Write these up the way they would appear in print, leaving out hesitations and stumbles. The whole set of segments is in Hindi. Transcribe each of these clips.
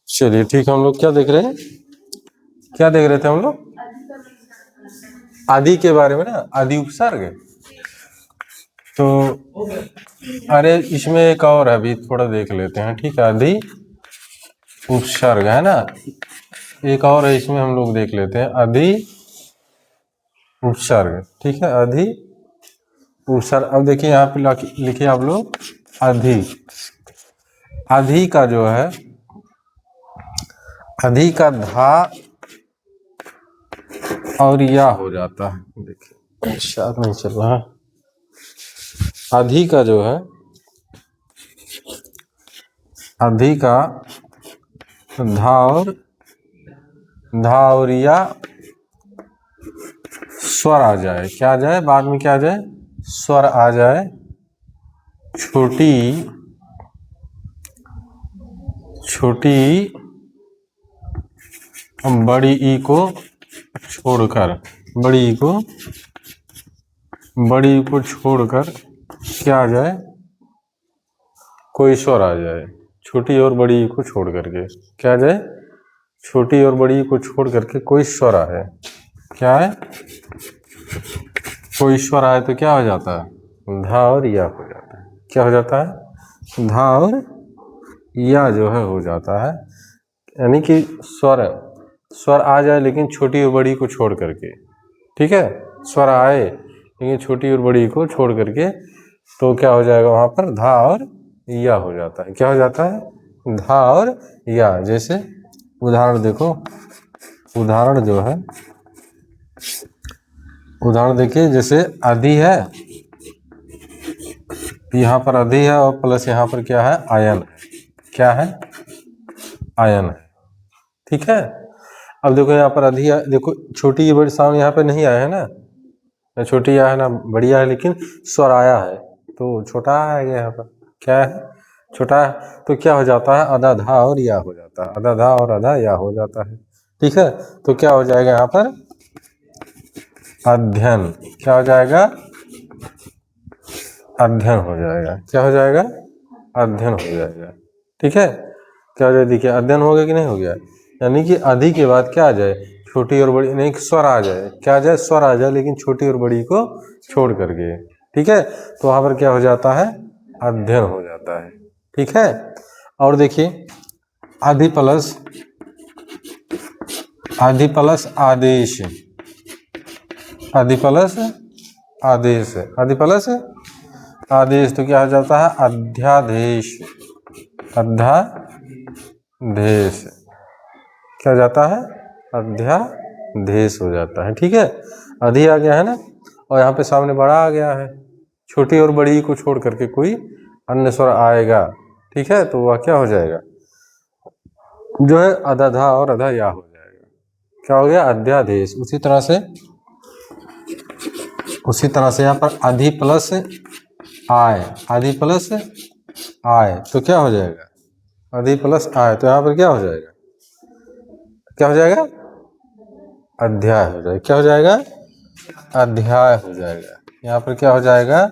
चलिए ठीक है, हम लोग क्या देख रहे हैं, क्या देख रहे थे हम लोग? आदि के बारे में ना, आदि उपसर्ग। तो अरे इसमें एक और है, अभी थोड़ा देख लेते हैं, ठीक है। आदि उपसर्ग है ना, एक और है, इसमें हम लोग देख लेते हैं आदि उपसर्ग, ठीक है। आदि उपसर्ग, अब देखिए यहाँ पे लिखिए आप लोग अधि। अधि का जो है, अधि का धा और या हो जाता है। देखिए शायद नहीं चल रहा है। अधि का जो है, अधि का धा और या स्वर आ जाए, क्या आ जाए बाद में, क्या आ जाए, स्वर आ जाए, छोटी बड़ी ई को छोड़कर, बड़ी ई को छोड़कर क्या आ जाए, कोई स्वर आ जाए। छोटी और बड़ी ई को छोड़ करके क्या आ जाए, छोटी और बड़ी ई को छोड़ करके कोई स्वर आए, क्या है, कोई स्वर आए तो क्या हो जाता है, धा और या हो जाता है। क्या हो जाता है, धा और या जो है हो जाता है। यानी कि स्वर आ जाए लेकिन छोटी और बड़ी को छोड़ करके, ठीक है। स्वर आए लेकिन छोटी और बड़ी को छोड़ करके, तो क्या हो जाएगा वहाँ पर, धा और या हो जाता है। क्या हो जाता है, धा और या। जैसे उदाहरण देखो, उदाहरण जो है, उदाहरण देखिए, जैसे अधि है, यहाँ पर अधि है और प्लस यहाँ पर क्या है, आयन। क्या है, आयन है, ठीक है। अब देखो यहाँ पर अधि, देखो छोटी बड़ी साउंड यहाँ पे नहीं आया है ना, ना छोटी आया है ना बड़ी आया है, लेकिन स्वर आया है तो छोटा आएगा यहाँ पर, क्या है, छोटा है। तो क्या हो जाता है, अधा धा और या हो जाता है, अधा धा और अधा या हो जाता है, ठीक है। तो क्या हो जाएगा यहाँ पर, अध्ययन। क्या हो जाएगा, अध्ययन हो जाएगा। क्या हो जाएगा, अध्ययन हो जाएगा, ठीक है। क्या हो जाए, देखिए अध्ययन हो गया कि नहीं हो गया। यानी कि अधि के बाद क्या आ जाए, छोटी और बड़ी, नहीं स्वर आ जाए, क्या आ जाए, स्वर आ जाए लेकिन छोटी और बड़ी को छोड़ करके, ठीक है। तो वहां पर क्या हो जाता है, अध्ययन हो जाता है, ठीक है। और देखिए अधि प्लस आदेश, अधि प्लस आदेश, अधि प्लस आदेश, तो क्या हो जाता है, अध्यादेश, अध्यादेश। क्या जाता है, अध्यादेश हो जाता है, ठीक है। अधि आ गया है ना, और यहाँ पे सामने बड़ा आ गया है, छोटी और बड़ी को छोड़ करके कोई अन्य स्वर आएगा, ठीक है। तो वह क्या हो जाएगा, जो है अधा धा और अधा या हो जाएगा। क्या हो गया, अध्यादेश। उसी तरह से यहाँ पर अधि प्लस आय, अधि प्लस आय, तो क्या हो जाएगा, अधि प्लस आय, तो यहाँ पर क्या हो जाएगा, क्या हो जाएगा, अध्याय हो जाएगा। क्या हो जाएगा, अध्याय हो जाएगा। यहाँ पर क्या हो जाएगा,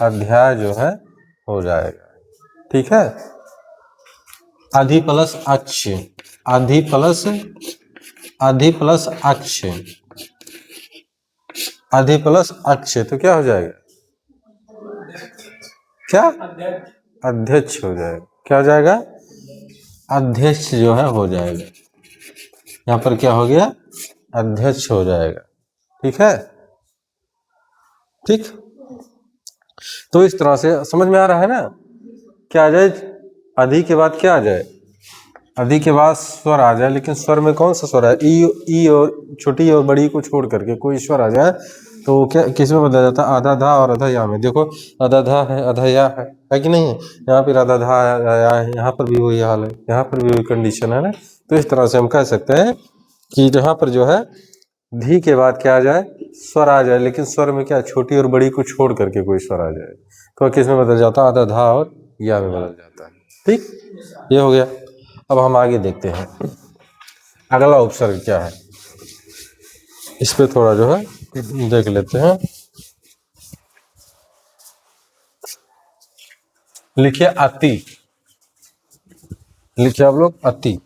अध्याय जो है हो जाएगा, ठीक है। अधि प्लस अक्ष, अधि प्लस अक्ष, अधि प्लस अक्ष, तो क्या हो जाएगा, क्या, अध्यक्ष हो जाएगा। क्या हो जाएगा, अध्यक्ष जो है हो जाएगा। यहाँ पर क्या हो गया, अध्यक्ष हो जाएगा, ठीक है, ठीक। तो इस तरह से समझ में आ रहा है ना, क्या आ जाए, अधि के बाद क्या आ जाए, अधि के बाद स्वर आ जाए, लेकिन स्वर में कौन सा स्वर है, ई और छोटी और बड़ी को छोड़ करके कोई स्वर आ जाए, तो क्या किस में बदल जाता है, आधा धा और आधा या में। देखो आधा धा है, आधा या है कि नहीं है, यहाँ पर आधा धा या है, यहाँ पर भी वही हाल है, यहाँ पर भी वही कंडीशन है ना। तो इस तरह से हम कह सकते हैं कि जहाँ पर जो है धी के बाद क्या आ जाए, स्वर आ जाए, लेकिन स्वर में क्या, छोटी और बड़ी को छोड़ करके कोई स्वर आ जाए, तो किस में बदल जाता है, आधा धा और या में बदल जाता है, ठीक। ये हो गया। अब हम आगे देखते हैं अगला उपसर्ग क्या है, इस पे थोड़ा जो है देख लेते हैं। लिखिए अति, लिखिए आप लोग अति,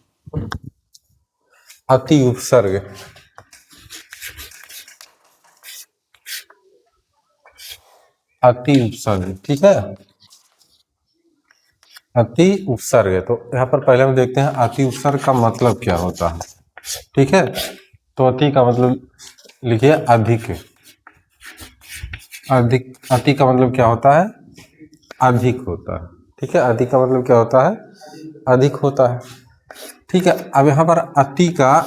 अति उपसर्ग, अति उपसर्ग, ठीक है। अति उपसर्ग है तो यहाँ पर पहले हम देखते हैं अति उपसर्ग का मतलब क्या होता है, ठीक है। तो अति का मतलब लिखिए अधिक, अधिक, अति का मतलब क्या होता है, अधिक होता है, ठीक है। अधिक का मतलब क्या होता है, अधिक होता है, ठीक है। अब यहाँ पर अति का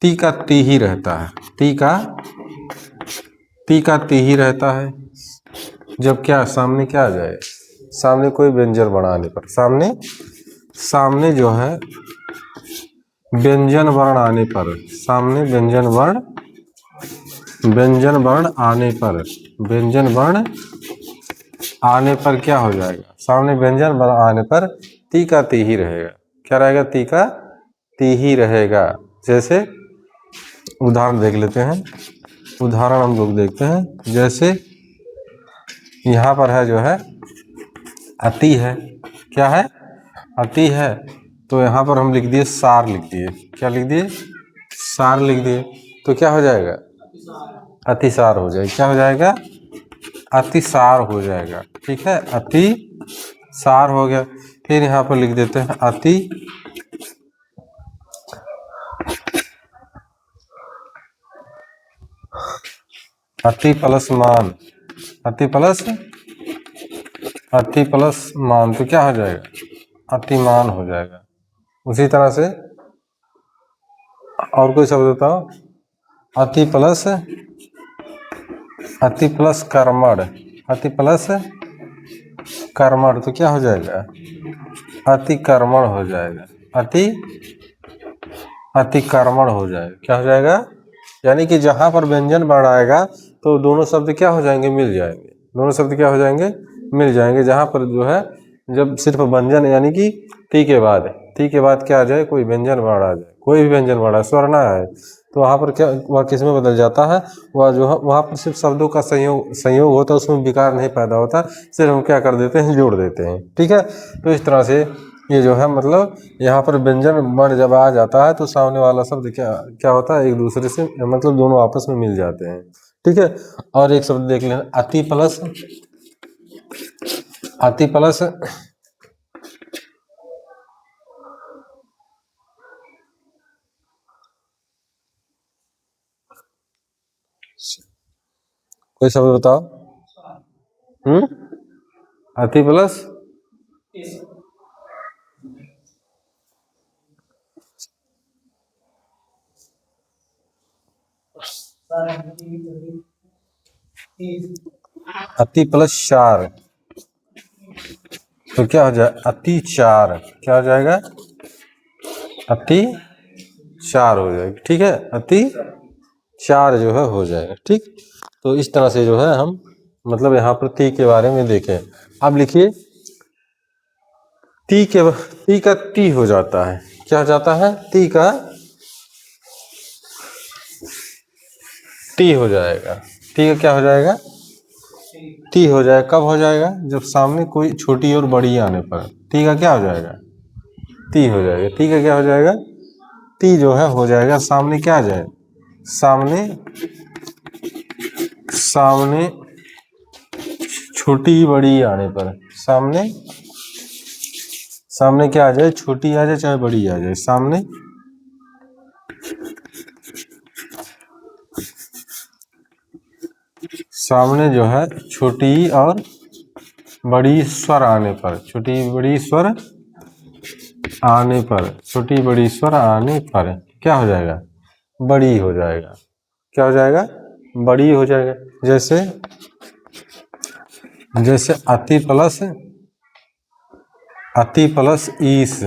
ती ही रहता है, ती का ती ही रहता है। जब क्या सामने क्या आ जाए, सामने कोई व्यंजन बढ़ाने पर, सामने जो है व्यंजन वर्ण आने पर, सामने व्यंजन वर्ण आने पर, व्यंजन वर्ण आने पर क्या हो जाएगा, सामने व्यंजन वर्ण आने पर ती का ती ही रहेगा। क्या रहेगा, ती का ती ही रहेगा। जैसे उदाहरण देख लेते हैं, उदाहरण हम लोग देखते हैं। जैसे यहाँ पर है जो है अति है, क्या है, अति है। तो यहाँ पर हम लिख दिए सार, लिख दिए, क्या लिख दिए, सार लिख दिए। तो क्या हो जाएगा, अतिसार हो जाएगा। क्या हो जाएगा, अतिसार हो जाएगा, ठीक है। अतिसार हो गया। फिर यहाँ पर लिख देते हैं अति प्लस मान, अति प्लस मान, तो क्या हो जाएगा, अतिमान हो जाएगा। उसी तरह से और कोई शब्द बताओ, अति प्लस कर्मण, अति प्लस कर्मण, तो क्या हो जाएगा, अतिकर्मण हो जाएगा, अतिकर्मण हो जाएगा। क्या हो जाएगा, यानी कि जहां पर व्यंजन वर्ण आएगा तो दोनों शब्द क्या हो जाएंगे, मिल जाएंगे, दोनों शब्द क्या हो जाएंगे, मिल जाएंगे। जहां पर जो है जब सिर्फ व्यंजन यानी कि ती के बाद क्या आ जाए, कोई व्यंजन वर्ण आ जाए, कोई भी व्यंजन वर्ण स्वर ना आए, तो वहां पर क्या वह किस में बदल जाता है, वह जो है वहां पर सिर्फ शब्दों का संयोग होता है, उसमें विकार नहीं पैदा होता, सिर्फ हम क्या कर देते हैं, जोड़ देते हैं, ठीक है। तो इस तरह से ये जो है मतलब यहाँ पर व्यंजन वर्ण जब आ जाता है तो सामने वाला शब्द क्या क्या होता है, एक दूसरे से मतलब दोनों आपस में मिल जाते हैं, ठीक है। और एक शब्द देख लेना, अति प्लस कोई शब्द बताओ, अति प्लस अति प्लस चार, तो क्या हो जाए, अति चार, क्या हो जाएगा, अति चार हो जाएगा, ठीक है। अति चार जो है हो जाएगा, ठीक। तो इस तरह से जो है हम मतलब यहाँ पर ती के बारे में देखें। अब लिखिए ती का ती हो जाता है, क्या हो जाता है, ती का ती हो जाएगा, ती का क्या हो जाएगा, ती हो जाएगा। कब हो जाएगा, जब सामने कोई छोटी और बड़ी आने पर ती का क्या हो जाएगा, ती हो जाएगा। ती का क्या हो जाएगा, ती जो है हो जाएगा। सामने क्या आ जाए, सामने छोटी बड़ी आने पर, सामने क्या आ जाए, छोटी आ जाए चाहे बड़ी आ जाए, सामने जो है छोटी और बड़ी स्वर आने पर, छोटी बड़ी स्वर आने पर क्या हो जाएगा, बड़ी हो जाएगा। क्या हो जाएगा, बड़ी हो जाएगा। जैसे अति प्लस ईस,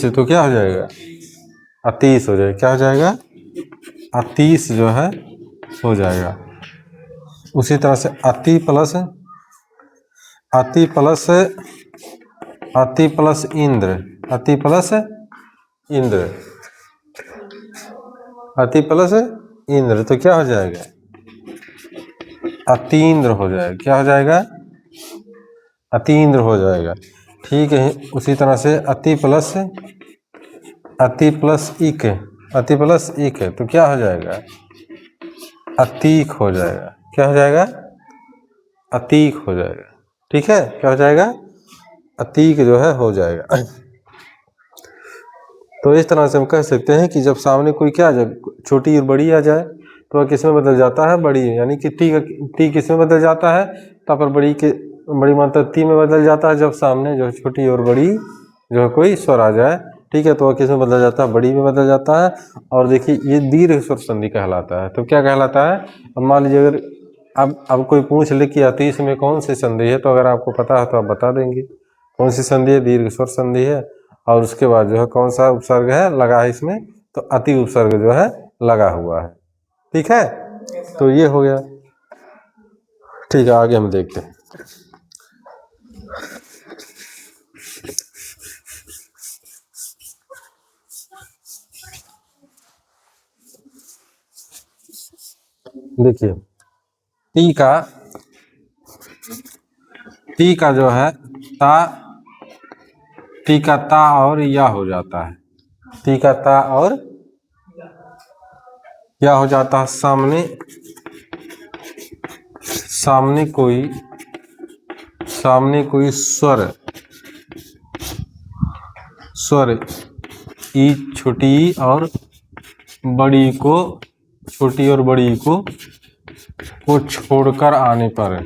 तो क्या हो जाएगा, अतीस हो जाएगा। क्या हो जाएगा, अतीस जो है हो जाएगा। उसी तरह से अति प्लस इंद्र, तो क्या हो जाएगा, अतीन्द्र हो जाएगा। क्या हो जाएगा, अतीन्द्र हो जाएगा। ठीक है। उसी तरह से अति प्लस इक, अति प्लस इक है तो क्या हो जाएगा? अतीक हो जाएगा। क्या हो जाएगा? अतीक हो जाएगा। ठीक है, क्या हो जाएगा? अतीक जो है हो जाएगा। तो इस तरह से हम कह सकते हैं कि जब सामने कोई क्या आ जाए, छोटी और बड़ी आ जाए तो वह किस में बदल जाता है? बड़ी। यानी कि टी किस में बदल जाता है? ता पर बड़ी मात्रा ती में बदल जाता है जब सामने जो छोटी और बड़ी जो है कोई स्वर आ जाए। ठीक है, तो वह किस में बदल जाता है? बड़ी में बदल जाता है। और देखिए ये दीर्घ स्वर संधि कहलाता है। तो क्या कहलाता है? अब मान लीजिए अगर अब कोई पूछ ले कि अतीश में कौन सी संधि है, तो अगर आपको पता है तो आप बता देंगे कौन सी संधि है? दीर्घ स्वर संधि है। और उसके बाद जो है कौन सा उपसर्ग है लगा है इसमें? तो अति उपसर्ग जो है लगा हुआ है। ठीक है, तो ये हो गया। ठीक है, आगे हम देखते हैं। देखिए टी का जो है टी का ता और या हो जाता है। टी का ता और या हो जाता है। सामने कोई स्वर ई छोटी और बड़ी को छोटी और बड़ी को छोड़कर आने पर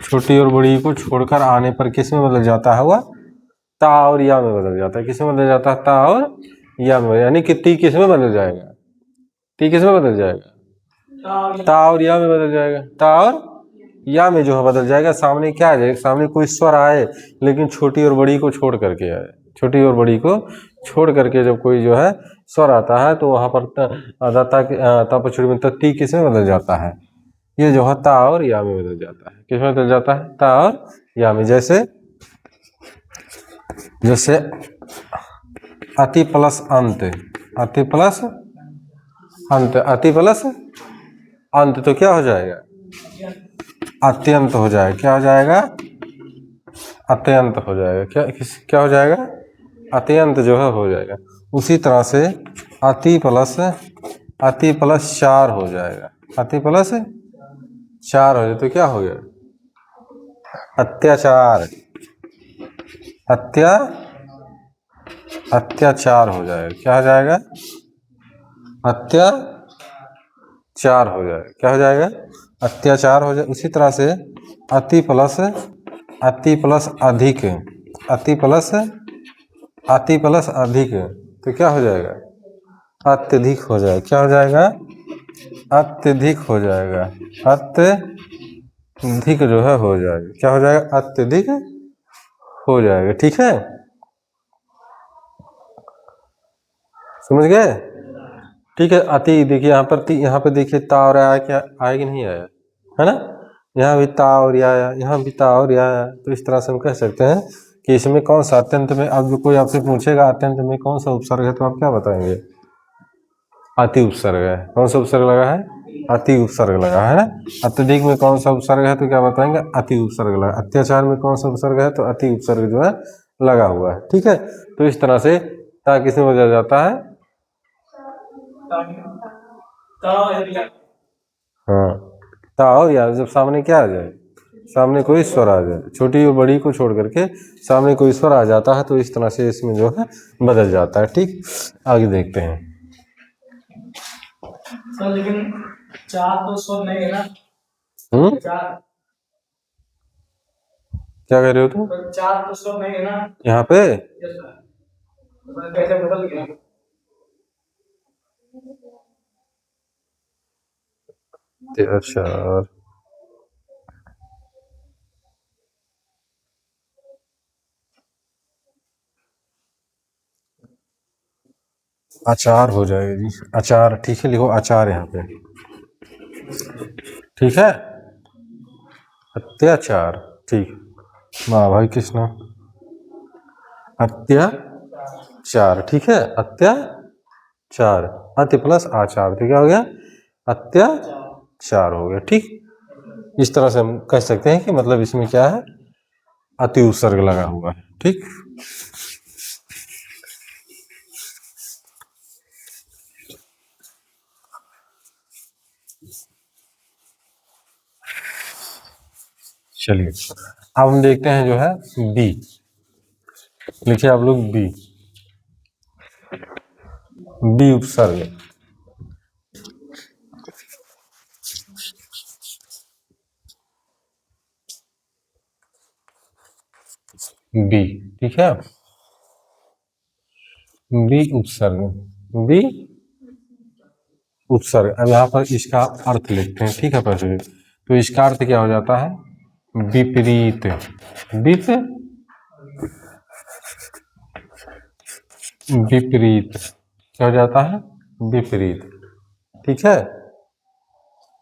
छोटी और बड़ी को छोड़कर आने पर किस में बदल जाता है? वह ता और या में बदल जाता है। किस में बदल जाता है? ता और या में। यानी कि ती किस में बदल जाएगा? ती किस में बदल जाएगा? ता और या में बदल जाएगा। ता और या में जो है बदल जाएगा। सामने क्या आ जाएगा? सामने कोई स्वर आए लेकिन छोटी और बड़ी को छोड़ करके आए। छोटी और बड़ी को छोड़ करके जब कोई जो है स्वर आता है तो वहां पर ती किस में बदल जाता है? ये जो है ता और या में बदल जाता है। किस में बदल जाता है? ता और या में। जैसे अति प्लस अंत, अति प्लस अंत तो क्या हो जाएगा? अत्यंत हो जाएगा। क्या हो जाएगा? अत्यंत हो जाएगा। क्या हो जाएगा? अत्यंत जो है हो जाएगा। उसी तरह से अति प्लस चार हो जाएगा। अति प्लस चार हो जाए तो क्या हो गया? अत्याचार अत्याचार हो जाएगा। क्या हो जाएगा? अत्याचार हो जाएगा। क्या हो जाएगा? अत्याचार हो जाए। उसी तरह से अति प्लस अधिक, अति प्लस अधिक तो क्या हो जाएगा? अत्यधिक हो जाएगा। क्या हो जाएगा? अत्यधिक हो जाएगा। अत्यधिक जो है हो जाएगा। क्या हो जाएगा? अत्यधिक हो जाएगा। ठीक है, समझ गए? ठीक है। अति देखिए यहाँ पर देखिए ता और आया, क्या आया कि नहीं आया? है ना? यहाँ भी ता और या आया, यहाँ भी ता और या आया। तो इस तरह से हम कह सकते हैं कि इसमें कौन सा अत्यंत में, अब कोई आपसे पूछेगा अत्यंत में कौन सा उपसर्ग है तो आप क्या बताएंगे? अति उपसर्ग है। कौन सा उपसर्ग लगा है? अति उपसर्ग लगा है ना। अत्यधिक में कौन सा उपसर्ग है तो क्या बताएंगे? अति उपसर्ग लगा। अत्याचार में कौन सा उपसर्ग है तो अति उपसर्ग जो है लगा हुआ है। ठीक है, तो इस तरह से ता किस में बदल जाता है? हाँ, ता और या जब सामने क्या आ जाए? सामने कोई स्वर आ जाए, छोटी और बड़ी को छोड़ करके सामने कोई स्वर आ जाता है तो इस तरह से इसमें जो है बदल जाता है। ठीक, आगे देखते हैं। सर लेकिन चार तो स्वर नहीं है ना? चार क्या कह रहे हो तुम? चार तो स्वर नहीं है ना यहाँ पे? कैसे बदल गया? अच्छा, अचार हो जाएगा जी। अचार, ठीक है, लिखो अचार यहाँ पे। ठीक है, अत्याचार। ठीक, वाह भाई कृष्णा। अत्याचार, ठीक है, अत्याचार। अत्य प्लस आचार तो क्या हो गया? अत्याचार हो गया। ठीक, इस तरह से हम कह सकते हैं कि मतलब इसमें क्या है, अति उपसर्ग लगा हुआ है। ठीक, चलिए अब हम देखते हैं जो है बी। लिखिए आप लोग बी, बी उपसर्ग। बी, ठीक है, बी उपसर्ग, बी उपसर्ग। अब यहाँ पर इसका अर्थ लिखते हैं, ठीक है पहले। तो इसका अर्थ क्या हो जाता है, विपरीत। विपरीत क्या हो जाता है, विपरीत। ठीक है,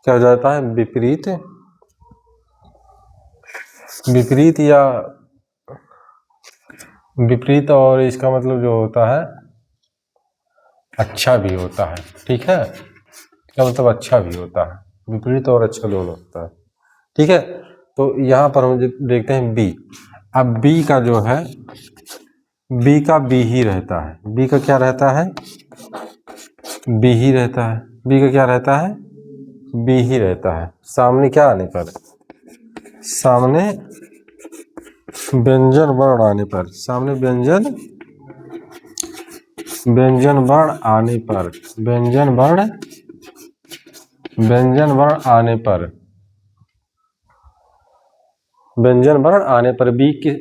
क्या हो जाता है, विपरीत। विपरीत या विपरीत, और इसका मतलब जो होता है अच्छा भी होता है। ठीक है, क्या मतलब अच्छा भी होता है, विपरीत और अच्छा दोनों होता है। ठीक है, तो यहाँ पर हम देखते हैं बी। अब बी का जो है, बी का बी ही रहता है। बी का क्या रहता है, बी ही रहता है। बी का क्या रहता है, बी ही रहता है। सामने क्या आने पर, सामने व्यंजन वर्ण आने पर, सामने व्यंजन वर्ण आने पर, व्यंजन वर्ण आने पर, व्यंजन वर्ण आने पर बी का